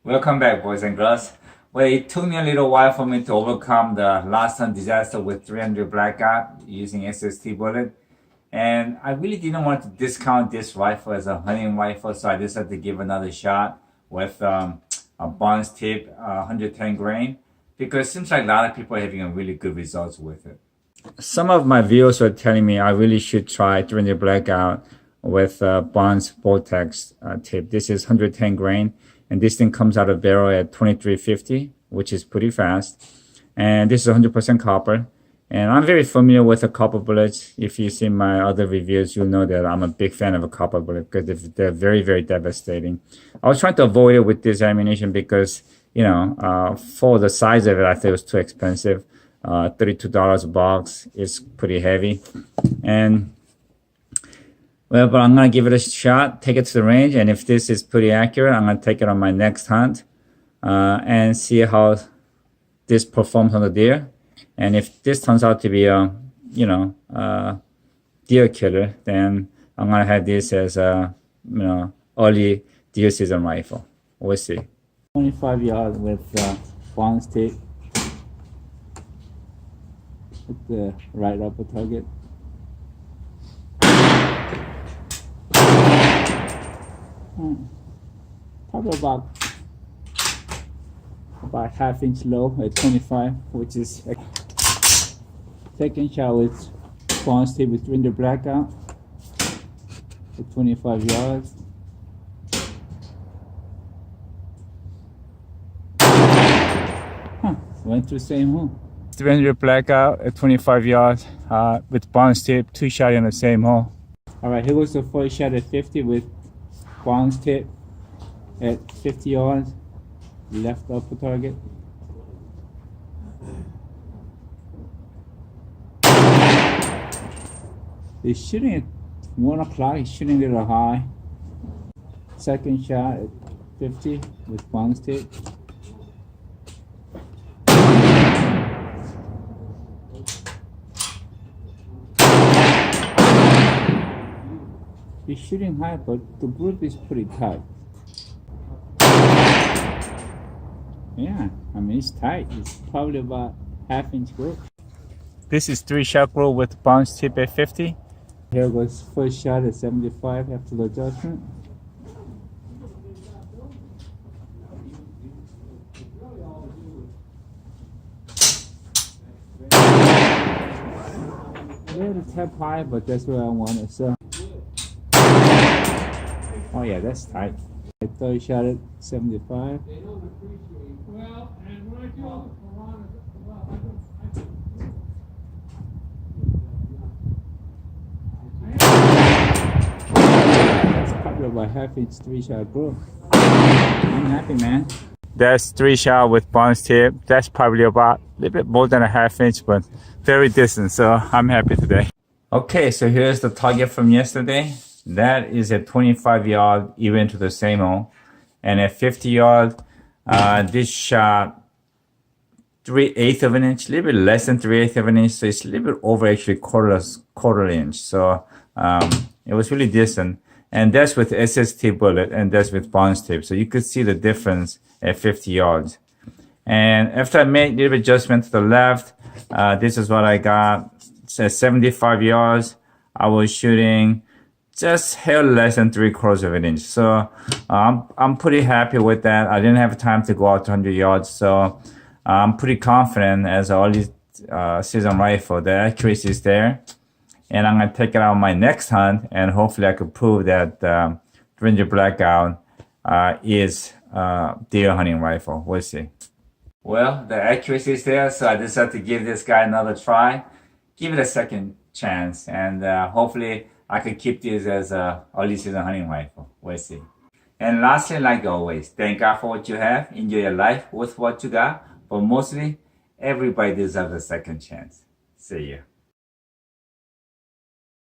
Welcome back, boys and girls. Well, it took me a little while for me to overcome the last time disaster with 300 Blackout using SST bullet. And I really didn't want to discount this rifle as a hunting rifle, so I decided to give another shot with a Barnes tip, 110 grain, because it seems like a lot of people are having a really good results with it. Some of my viewers were telling me I really should try 300 Blackout with Barnes VOR-TX tip. This is 110 grain. And this thing comes out of barrel at 2350, which is pretty fast. And this is 100% copper. And I'm very familiar with the copper bullets. If you see my other reviews, you'll know that I'm a big fan of a copper bullet because they're very, very devastating. I was trying to avoid it with this ammunition because, for the size of it, I thought it was too expensive. $32 a box is pretty heavy. But I'm going to give it a shot, take it to the range, and if this is pretty accurate, I'm going to take it on my next hunt and see how this performs on the deer. And if this turns out to be a, deer killer, then I'm going to have this as a, early deer season rifle. We'll see. 25 yards with Barnes tip. Hit the right upper target. Probably about half-inch low at 25, which is second shot with Barnes tip with 300 Blackout at 25 yards. Went through the same hole. 300 Blackout at 25 yards with Barnes tip, 2 shots in the same hole. All right, here was the first shot at 50 with Barnes tip at 50 yards, left upper target. He's shooting at 1 o'clock, he's shooting a little high. Second shot at 50 with Barnes tip. He's shooting high, but the group is pretty tight. Yeah, it's tight. It's probably about half-inch group. This is 3-shot group with Barnes tip at 50. Here goes first shot at 75 after the adjustment. A little tap high, but that's where I want it. So. Oh yeah, that's tight. Third shot at 75. That's probably about half-inch 3-shot group. I'm happy, man. That's 3-shot with Barnes tip. That's probably about a little bit more than a half-inch, but very distant. So I'm happy today. Okay, so here's the target from yesterday. That is at 25 yards, even to the same hole. And at 50 yards, this shot 3/8 of an inch, a little bit less than 3/8 of an inch. So it's a little bit over actually quarter inch. So it was really decent. And that's with SST bullet and that's with Barnes tip. So you could see the difference at 50 yards. And after I made a little bit adjustment to the left, this is what I got. At 75 yards, I was shooting just hair less than 3/4 of an inch. So I'm pretty happy with that. I didn't have time to go out to 100 yards. So I'm pretty confident as an early season rifle. The accuracy is there. And I'm going to take it out on my next hunt. And hopefully I could prove that 300 Blackout is deer hunting rifle. We'll see. Well, the accuracy is there. So I decided to give this guy another try. Give it a second chance. And hopefully I could keep this as a early season hunting rifle. We'll see. And lastly, like always, thank God for what you have. Enjoy your life with what you got. But mostly, everybody deserves a second chance. See ya.